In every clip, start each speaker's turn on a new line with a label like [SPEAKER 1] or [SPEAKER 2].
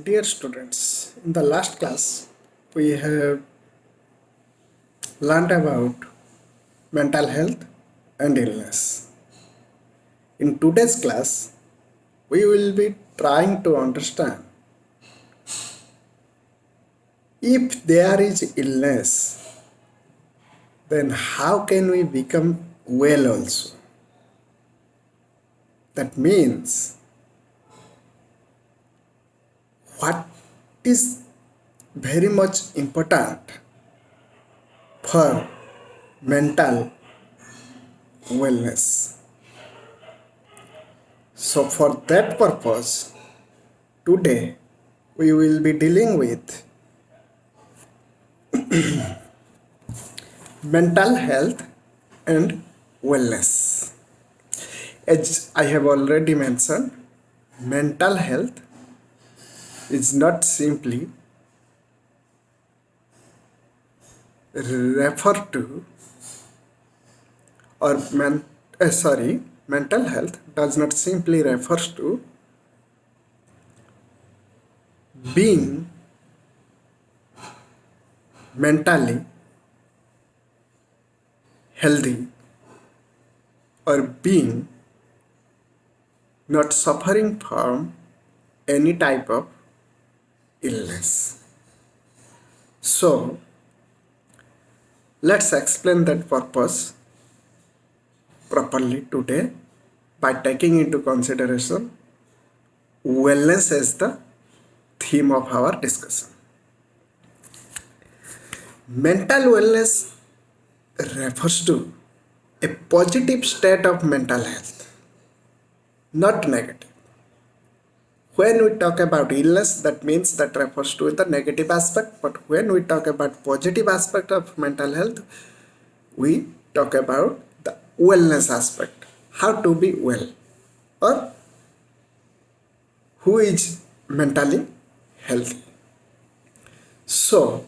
[SPEAKER 1] Dear students, in the last class we have learned about mental health and illness. In today's class, we will be trying to understand if there is illness, then how can we become well also? That means what is very much important for mental wellness. So, for that purpose, today we will be dealing with mental health and wellness. As I have already mentioned, mental health is not simply referred to or mental health does not simply refers to being mentally healthy or being not suffering from any type of illness. So, let's explain that purpose properly today by taking into consideration wellness as the theme of our discussion. Mental wellness refers to a positive state of mental health, not negative. When we talk about illness, that means that refers to the negative aspect, but when we talk about positive aspect of mental health, we talk about the wellness aspect, how to be well or who is mentally healthy. So,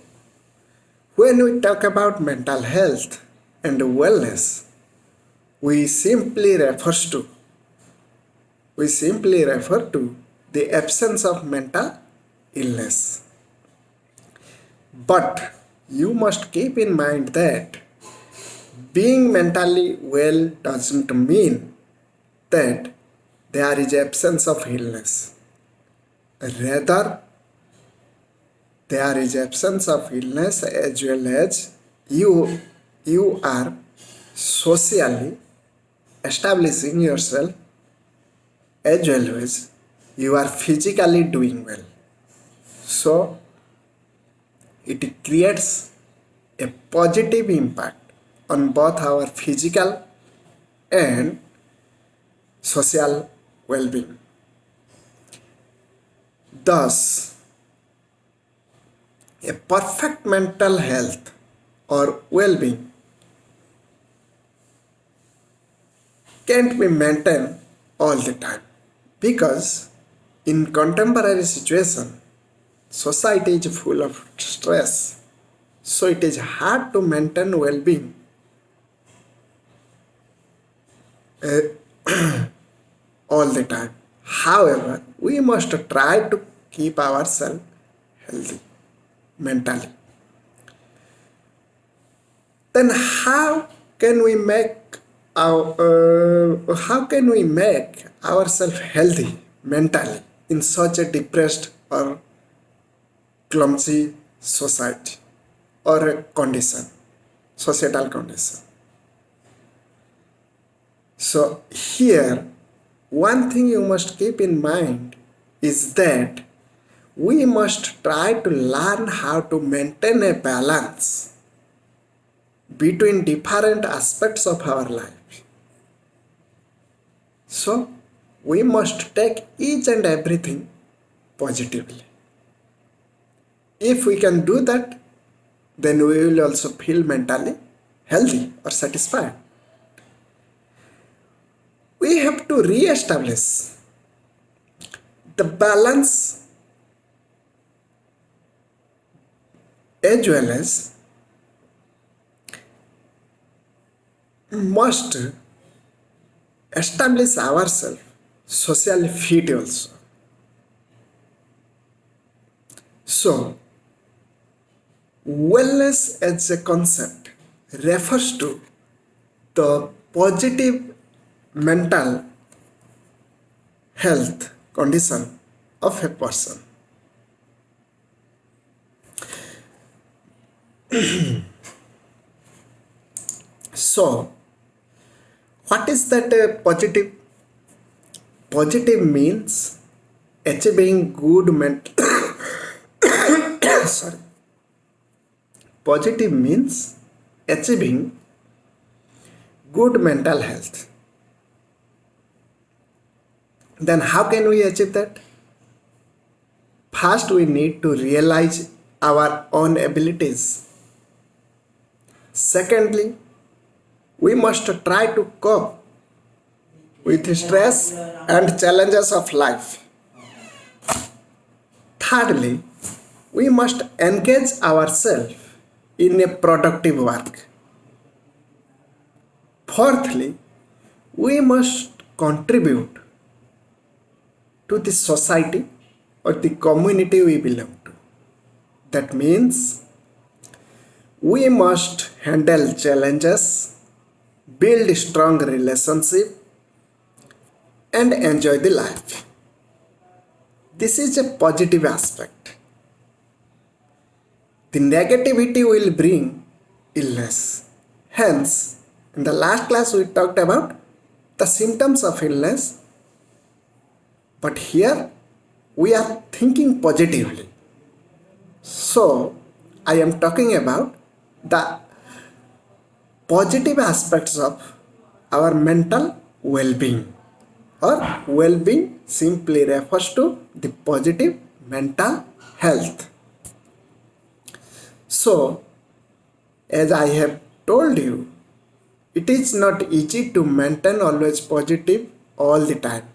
[SPEAKER 1] when we talk about mental health and wellness, we simply refer to the absence of mental illness. But you must keep in mind that being mentally well doesn't mean that there is absence of illness. Rather, there is absence of illness as well as you are socially establishing yourself as well as you are physically doing well. So, it creates a positive impact on both our physical and social well-being. Thus, a perfect mental health or well-being can't be maintained all the time because in contemporary situation society is full of stress, so it is hard to maintain well-being all the time. However, we must try to keep ourselves healthy mentally. Then how can we make ourselves healthy mentally in such a depressed or clumsy society or a condition, societal condition? So here, one thing you must keep in mind is that we must try to learn how to maintain a balance between different aspects of our life. So, we must take each and everything positively. If we can do that, then we will also feel mentally healthy or satisfied. We have to re-establish the balance as well as must establish ourselves socially fit also. So, wellness as a concept refers to the positive mental health condition of a person. So, what is that positive? Positive means achieving good mental sorry. Positive means achieving good mental health. Then how can we achieve that? First, we need to realize our own abilities. Secondly, we must try to cope with stress and challenges of life. Thirdly, we must engage ourselves in a productive work. Fourthly, we must contribute to the society or the community we belong to. That means we must handle challenges, build strong relationship, and enjoy the life. This is a positive aspect. The negativity will bring illness. Hence, in the last class we talked about the symptoms of illness, but here we are thinking positively. So, I am talking about the positive aspects of our mental well-being, or well-being simply refers to the positive mental health. So, as I have told you, it is not easy to maintain always positive all the time.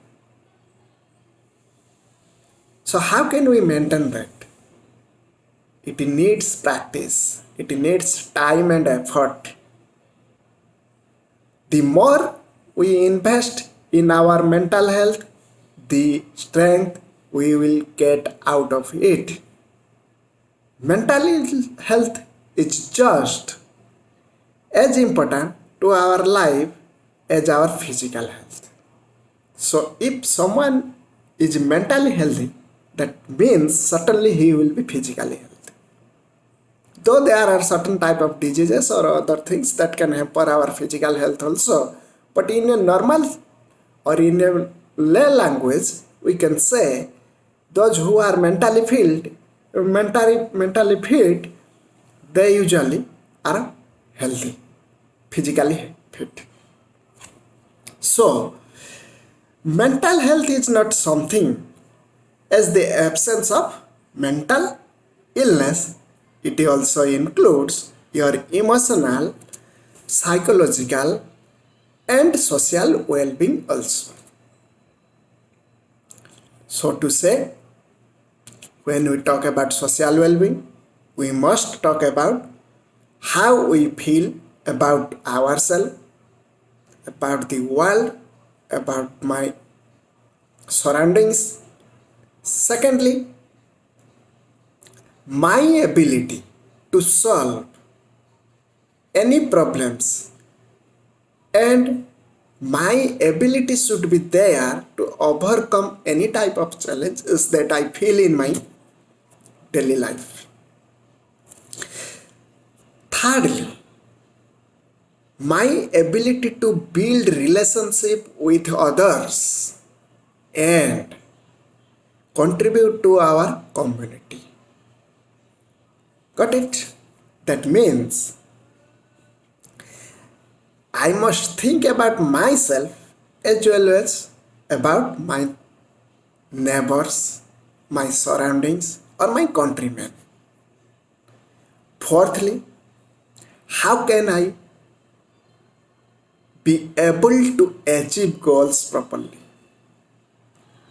[SPEAKER 1] So, how can we maintain that? It needs practice, it needs time and effort. The more we invest in our mental health, the strength we will get out of it. Mental health is just as important to our life as our physical health. So if someone is mentally healthy, that means certainly he will be physically healthy. Though there are certain type of diseases or other things that can hamper our physical health also, but in a normal or in a lay language, we can say those who are mentally fit, they usually are healthy, physically fit. So, mental health is not something as the absence of mental illness. It also includes your emotional, psychological, and social well-being also. So to say, when we talk about social well-being, we must talk about how we feel about ourselves, about the world, about my surroundings. Secondly, my ability to solve any problems, and my ability should be there to overcome any type of challenges that I feel in my daily life. Thirdly, my ability to build relationship with others and contribute to our community. Got it? That means I must think about myself as well as about my neighbors, my surroundings, or my countrymen. Fourthly, how can I be able to achieve goals properly?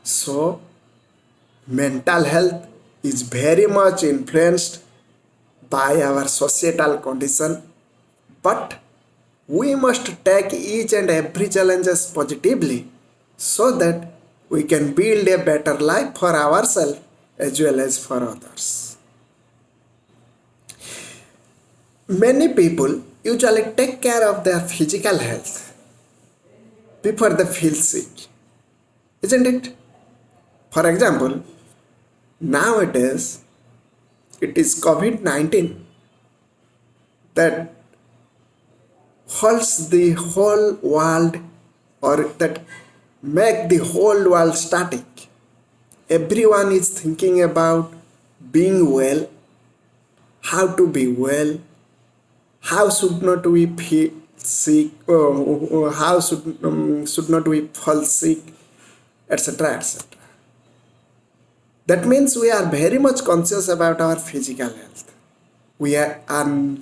[SPEAKER 1] So, mental health is very much influenced by our societal condition, but we must take each and every challenges positively so that we can build a better life for ourselves as well as for others. Many people usually take care of their physical health before they feel sick, isn't it? For example, nowadays it is COVID 19 that holds the whole world or that make the whole world static. Everyone is thinking about being well, how to be well, how should not we feel sick, how should not we fall sick, etc. etc. That means we are very much conscious about our physical health. We are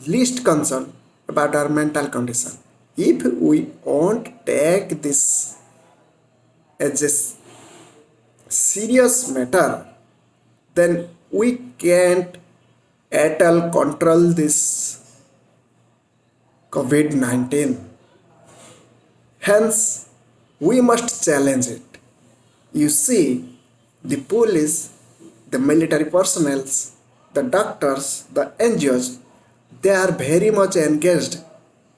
[SPEAKER 1] least concerned about our mental condition. If we won't take this as a serious matter, then we can't at all control this COVID 19. Hence, we must challenge it. You see, the police, the military personnel, the doctors, the NGOs, they are very much engaged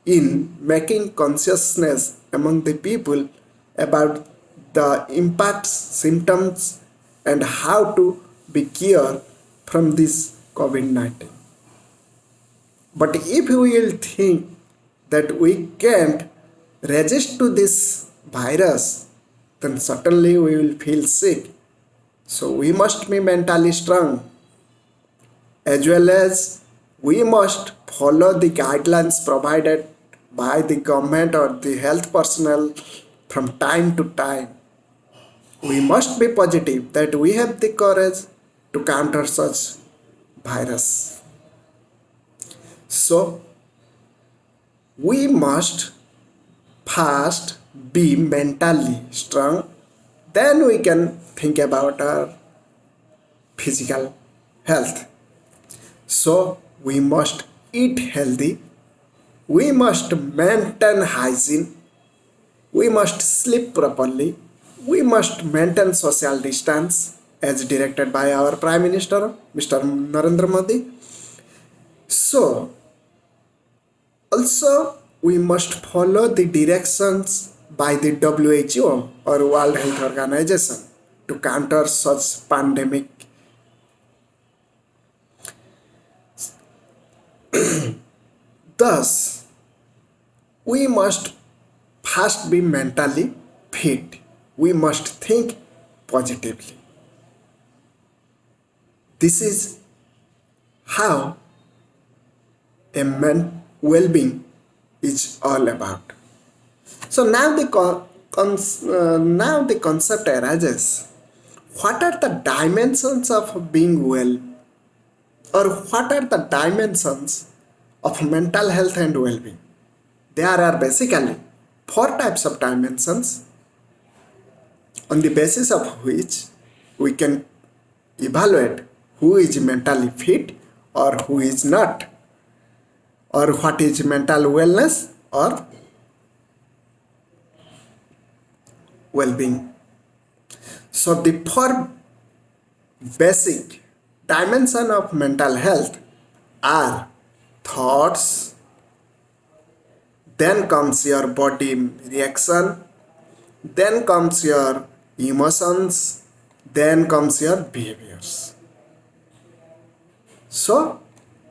[SPEAKER 1] in making consciousness among the people about the impacts, symptoms, and how to be cured from this COVID 19. But if we will think that we can't resist to this virus, then certainly we will feel sick. So we must be mentally strong, as well as we must follow the guidelines provided by the government or the health personnel from time to time. We must be positive that we have the courage to counter such virus. So we must first be mentally strong, then we can think about our physical health. So we must eat healthy, we must maintain hygiene, we must sleep properly, we must maintain social distance as directed by our Prime Minister, Mr. Narendra Modi. So also we must follow the directions by the WHO or World Health Organization to counter such pandemic. Thus, we must first be mentally fit. We must think positively. This is how a man well-being is all about. So now now the concept arises. What are the dimensions of being well, or what are the dimensions of mental health and well-being? There are basically four types of dimensions on the basis of which we can evaluate who is mentally fit or who is not, or what is mental wellness or well-being. So the four basic dimensions of mental health are thoughts, then comes your body reaction, then comes your emotions, then comes your behaviors. So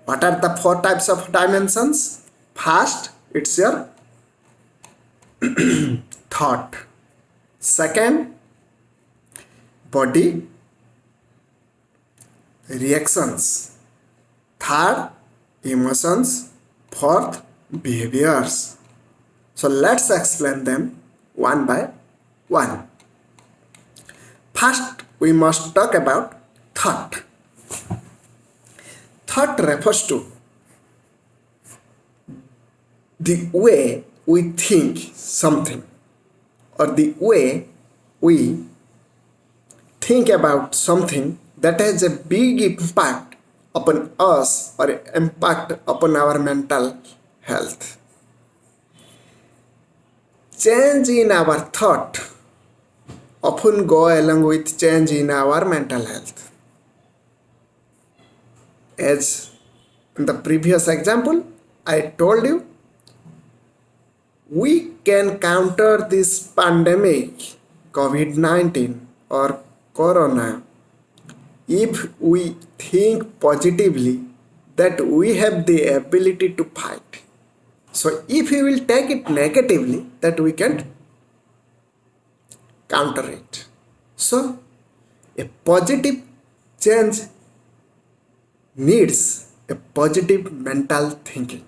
[SPEAKER 1] what are the four types of dimensions? First, it's your thought. Second, body reactions. Third, emotions. Fourth, behaviors. So let's explain them one by one. First, we must talk about thought. Thought refers to the way we think something, or the way we think about something that has a big impact upon us or impact upon our mental health. Change in our thought often go along with change in our mental health. As in the previous example, I told you, we can counter this pandemic, COVID 19 or Corona, if we think positively that we have the ability to fight. So, if we will take it negatively, that we can counter it. So, a positive change needs a positive mental thinking.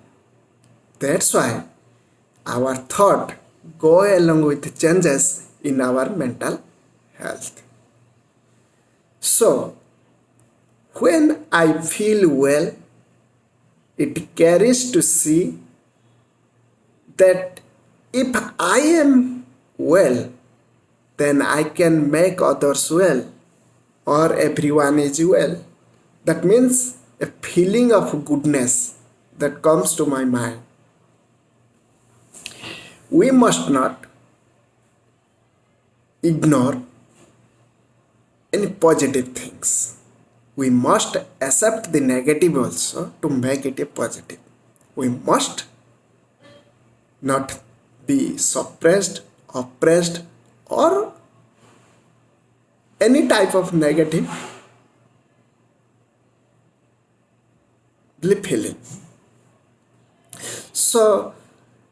[SPEAKER 1] That's why our thought go along with changes in our mental health. So, when I feel well, it carries to see that if I am well, then I can make others well or everyone is well. That means a feeling of goodness that comes to my mind. We must not ignore any positive things. We must accept the negative also to make it a positive. We must not be suppressed, oppressed, or any type of negative feeling. So,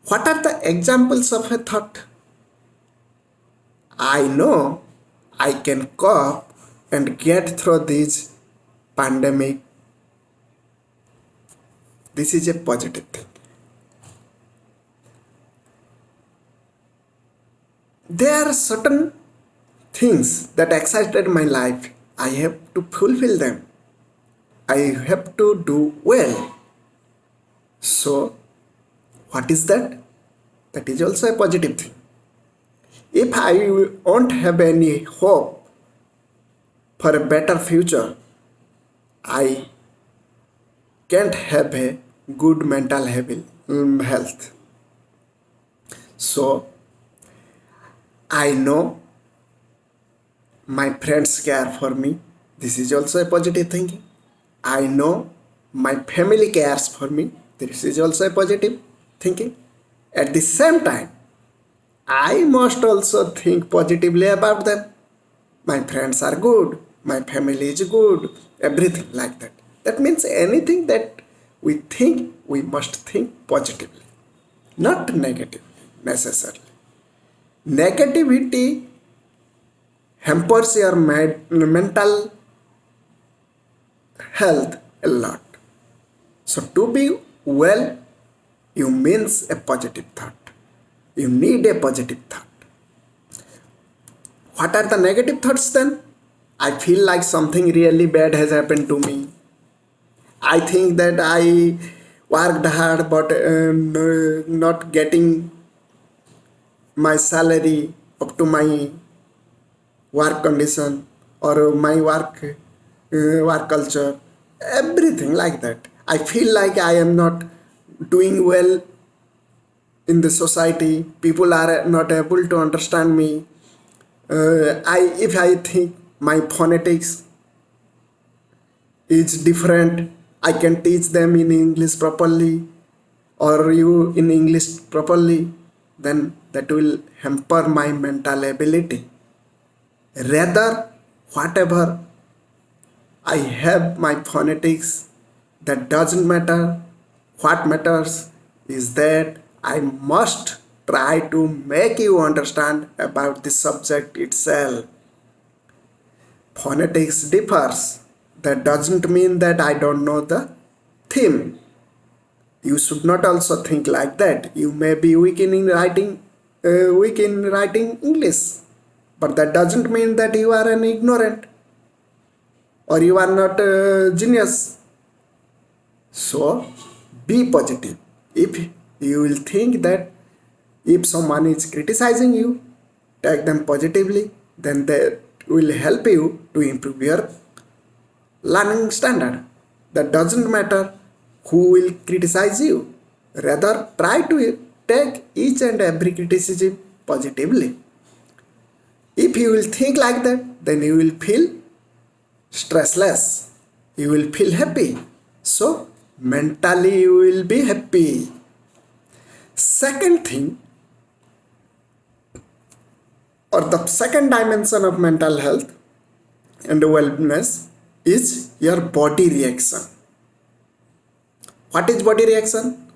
[SPEAKER 1] what are the examples of a thought? I know I can cope and get through this pandemic. This is a positive thing. There are certain things that excited my life. I have to fulfill them. I have to do well. So, what is that? That is also a positive thing. If I won't have any hope for a better future, I can't have a good mental health. So, I know my friends care for me. This is also a positive thinking. I know my family cares for me. This is also a positive thinking. At the same time, I must also think positively about them. My friends are good, my family is good, everything like that. That means anything that we think, we must think positively, not negatively necessarily. Negativity hampers your mental health a lot. So to be well, you means a positive thought. You need a positive thought. What are the negative thoughts then? I feel like something really bad has happened to me. I think that I worked hard but not getting my salary up to my work condition or my work culture, everything like that. I feel like I am not doing well in the society. People are not able to understand me. If I think my phonetics is different, I can teach them in English properly or you in English properly, then that will hamper my mental ability. Rather, whatever I have my phonetics, that doesn't matter. What matters is that I must try to make you understand about the subject itself. Phonetics differs. That doesn't mean that I don't know the theme. You should not also think like that. You may be weak in writing English, but that doesn't mean that you are an ignorant or you are not a genius. So be positive. If you will think that if someone is criticizing you, take them positively, then that will help you to improve your learning standard. That doesn't matter who will criticize you. Rather, try to take each and every criticism positively. If you will think like that, then you will feel stressless. You will feel happy. So, mentally you will be happy. Second thing, or the second dimension of mental health and wellness is your body reaction. What is body reaction?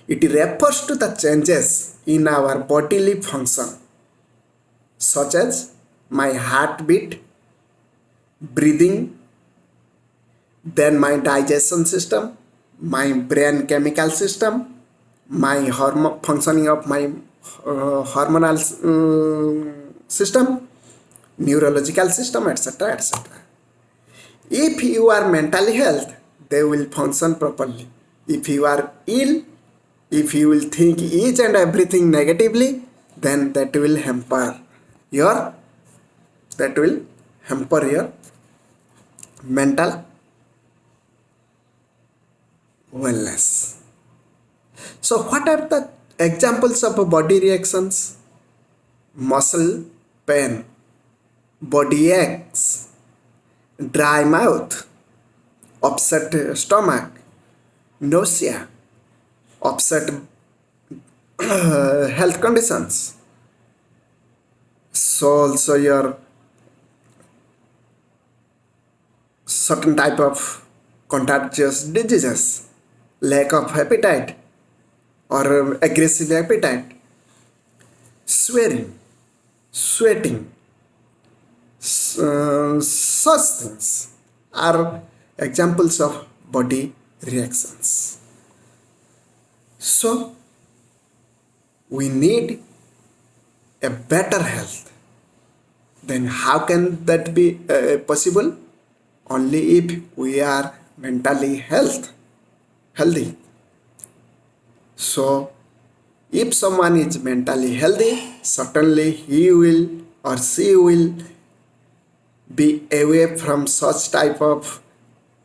[SPEAKER 1] It refers to the changes in our bodily function, such as my heartbeat, breathing, then my digestion system, my brain chemical system, my functioning of my hormonal system, neurological system, etc. etc. If you are mentally health, they will function properly. If you are ill, if you will think each and everything negatively, then that will hamper your mental wellness. So what are the examples of body reactions? Muscle pain, body aches, dry mouth, upset stomach, nausea, upset health conditions. So also your certain type of contagious diseases, lack of appetite or aggressive appetite, swearing, sweating, such things are examples of body reactions. So we need a better health. Then how can that be possible? Only if we are mentally healthy. So if someone is mentally healthy, certainly he will or she will be away from such type of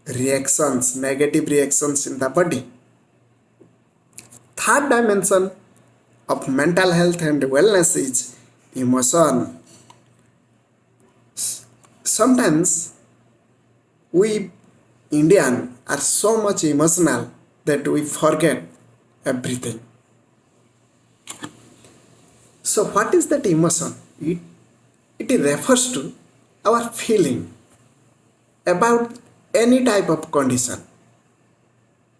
[SPEAKER 1] reactions, negative reactions in the body. Third dimension of mental health and wellness is emotion. Sometimes we Indian are so much emotional that we forget everything. So what is that emotion? It refers to our feeling about any type of condition,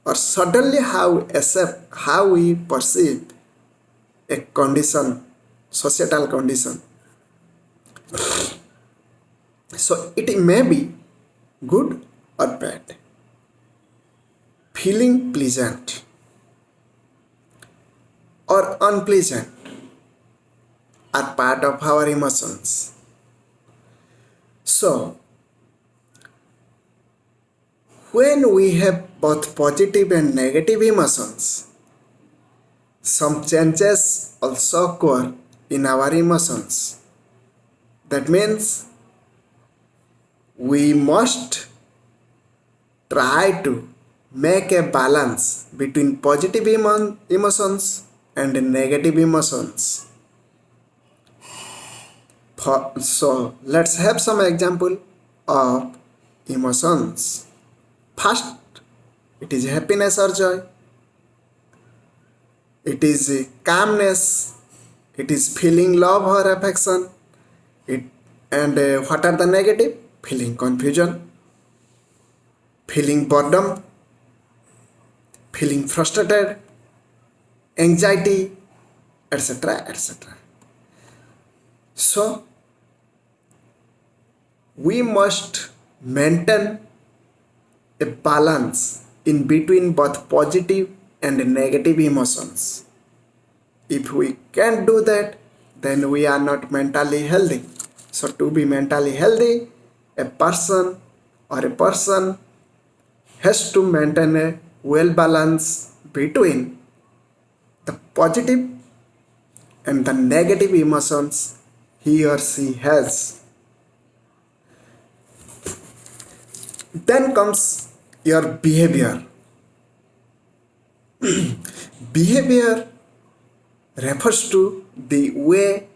[SPEAKER 1] or suddenly how we perceive a condition, societal condition. So it may be good or bad. Feeling pleasant or unpleasant are part of our emotions. So when we have both positive and negative emotions, some changes also occur in our emotions. That means we must try to make a balance between positive emotions and negative emotions. So let's have some example of emotions. First, it is happiness or joy. It is calmness. It is feeling love or affection. What are the negative? Feeling confusion, feeling boredom, feeling frustrated, anxiety, etc. etc. So we must maintain a balance in between both positive and negative emotions. If we can't do that, then we are not mentally healthy. So to be mentally healthy, a person has to maintain a well balance between the positive and the negative emotions he or she has. Then comes your behavior. Behavior refers to the way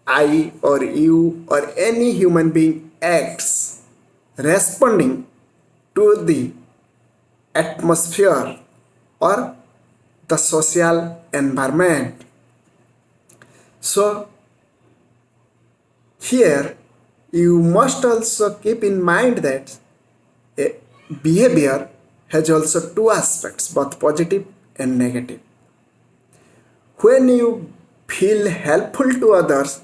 [SPEAKER 1] I or you or any human being acts responding to the atmosphere or the social environment. So here you must also keep in mind that a behavior has also two aspects, both positive and negative. When you feel helpful to others,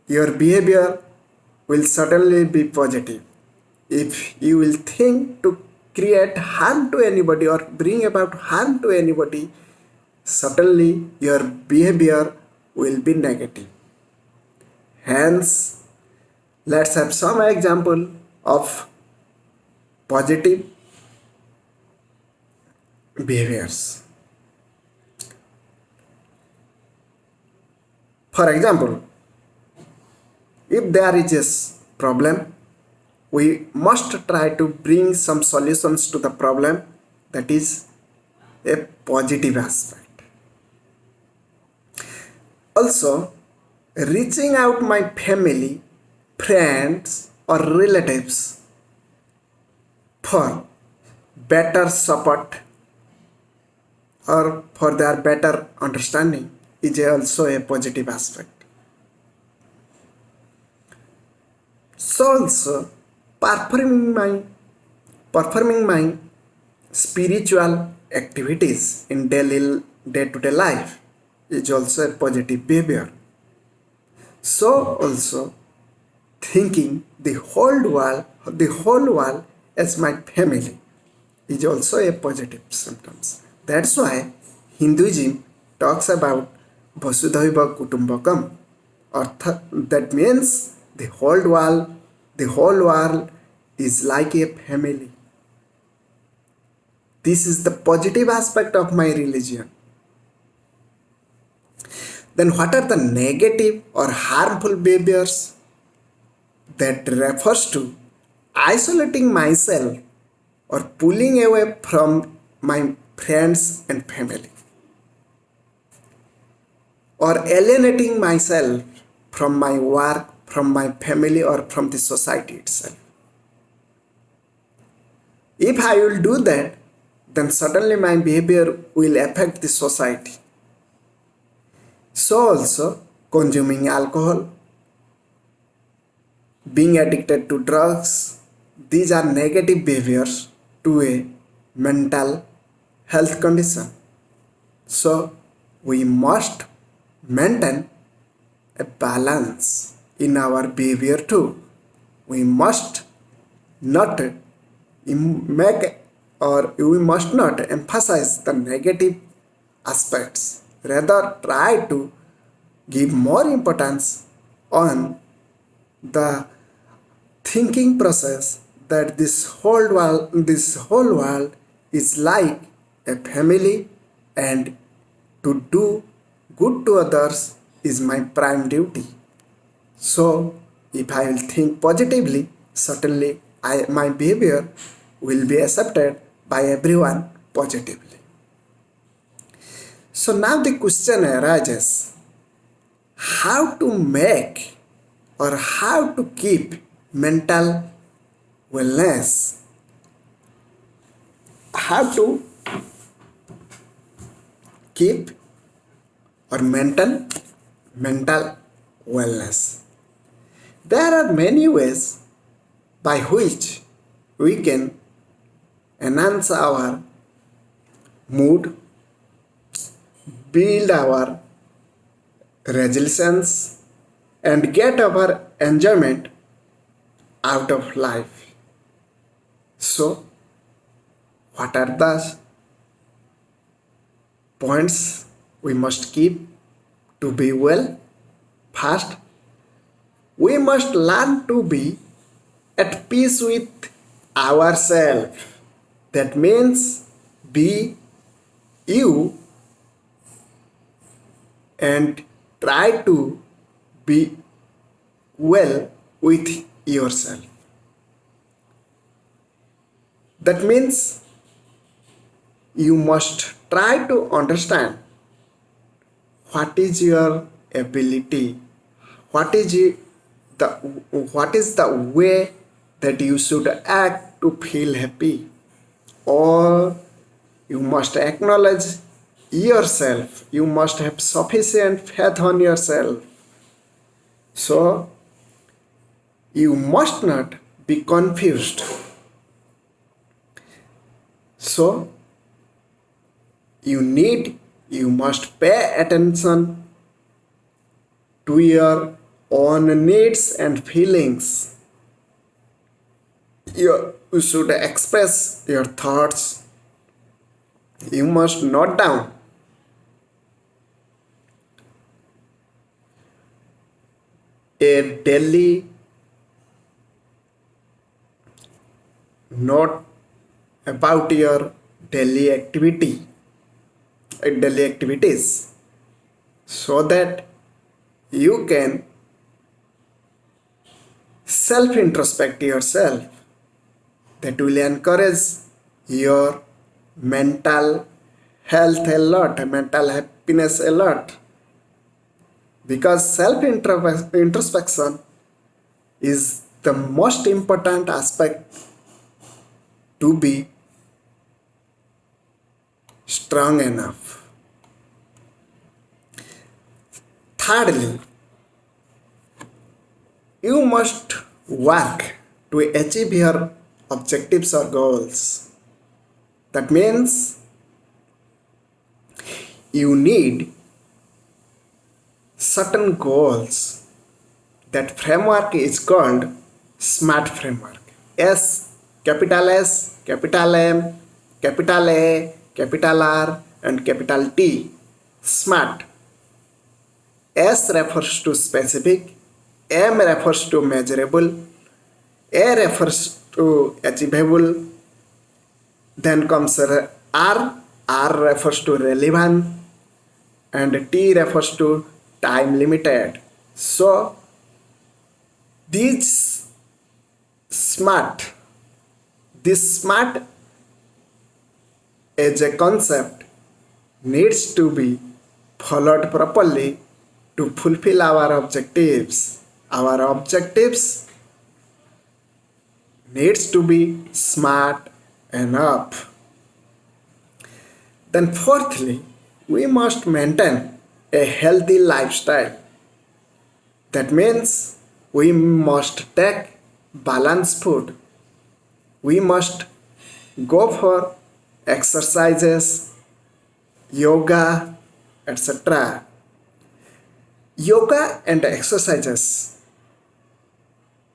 [SPEAKER 1] your behavior will certainly be positive. If you will think to create harm to anybody or bring about harm to anybody, certainly your behavior will be negative. Hence, let's have some example of positive behaviors. For example, if there is a problem, we must try to bring some solutions to the problem. That is a positive aspect. Also, reaching out my family, friends or relatives for better support or for their better understanding is also a positive aspect. So also performing my spiritual activities in daily day-to-day life is also a positive behavior. So also thinking the whole world as my family is also a positive symptoms. That's why Hinduism talks about Vasudhaiva Kutumbakam. That means the whole world is like a family. This is the positive aspect of my religion. Then what are the negative or harmful behaviors? That refers to isolating myself or pulling away from my friends and family, or alienating myself from my work, from my family, or from the society itself. If I will do that, then certainly my behavior will affect the society. So also consuming alcohol, being addicted to drugs, these are negative behaviors to a mental health condition. So we must maintain a balance in our behavior too. We must not make or we must not emphasize the negative aspects. Rather, try to give more importance on the thinking process that this whole world is like a family, and to do good to others is my prime duty. So if I will think positively, certainly my behavior will be accepted by everyone positively. So now the question arises, how to make or how to keep mental wellness? How to keep or maintain mental wellness? There are many ways by which we can enhance our mood, build our resilience, and get our enjoyment out of life. So, what are the points we must keep to be well? First, we must learn to be at peace with ourselves. That means be you and try to be well with yourself. That means you must try to understand what is your ability, what is the what is the way that you should act to feel happy, or you must acknowledge yourself. You must have sufficient faith on yourself. So you must not be confused. So you must pay attention to your own needs and feelings. You should express your thoughts. You must note down a daily note about your daily daily activities, so that you can self introspect yourself. That will encourage your mental health a lot, mental happiness a lot, because self introspection is the most important aspect to be strong enough. Thirdly, you must work to achieve your objectives or goals. That means you need certain goals. That framework is called SMART framework. S, capital M, capital A, capital R, and capital T. SMART. S refers to specific, M refers to measurable, A refers to achievable, then comes R refers to relevant, and T refers to time limited. So these SMART, this SMART as a concept needs to be followed properly to fulfill our objectives. Our objectives needs to be smart enough. Then fourthly, we must maintain a healthy lifestyle. That means we must take balanced food. We must go for exercises, yoga, etc. Yoga and exercises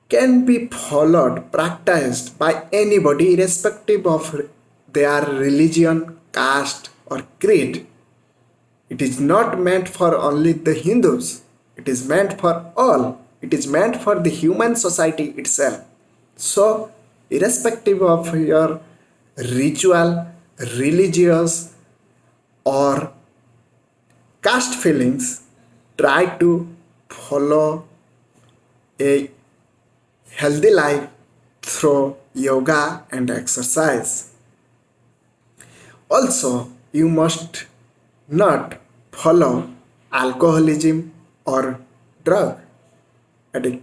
[SPEAKER 1] can be followed, practiced by anybody irrespective of their religion, caste, or creed. It is not meant for only the Hindus. It is meant for all. It is meant for the human society itself. So, irrespective of your ritual, religious, or caste feelings, try to follow a healthy life through yoga and exercise. Also, you must not follow alcoholism or drug addiction.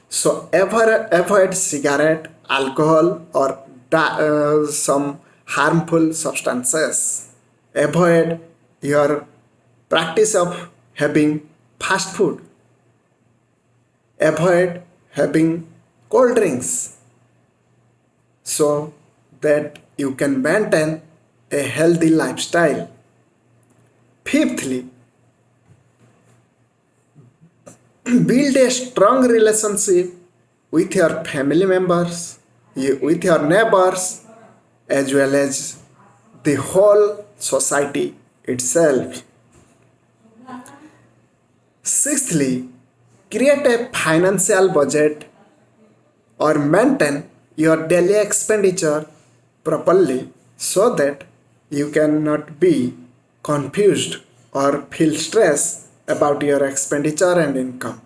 [SPEAKER 1] So avoid cigarette, alcohol, or some harmful substances. Avoid your practice of having fast food. Avoid having cold drinks, so that you can maintain a healthy lifestyle. Fifthly, build a strong relationship with your family members, with your neighbors, as well as the whole society itself. Sixthly, create a financial budget or maintain your daily expenditure properly, so that you cannot be confused or feel stress about your expenditure and income.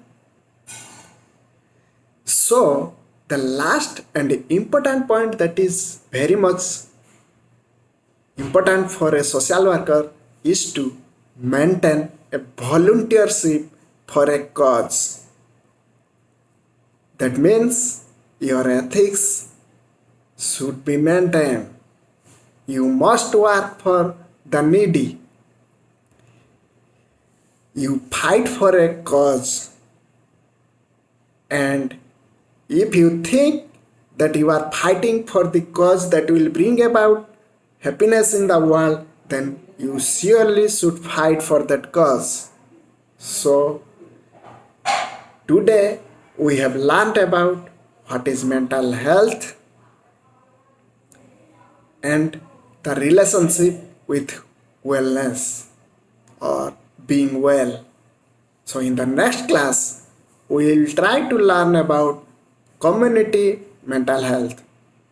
[SPEAKER 1] So, the last and important point that is very much important for a social worker is to maintain a volunteership for a cause. That means your ethics should be maintained. You must work for the needy. You fight for a cause. And if you think that you are fighting for the cause that will bring about happiness in the world, then you surely should fight for that cause. So, today we have learned about what is mental health and the relationship with wellness or being well. So, in the next class, we will try to learn about community mental health.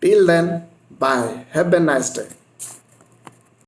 [SPEAKER 1] Till then, bye. Have a nice day.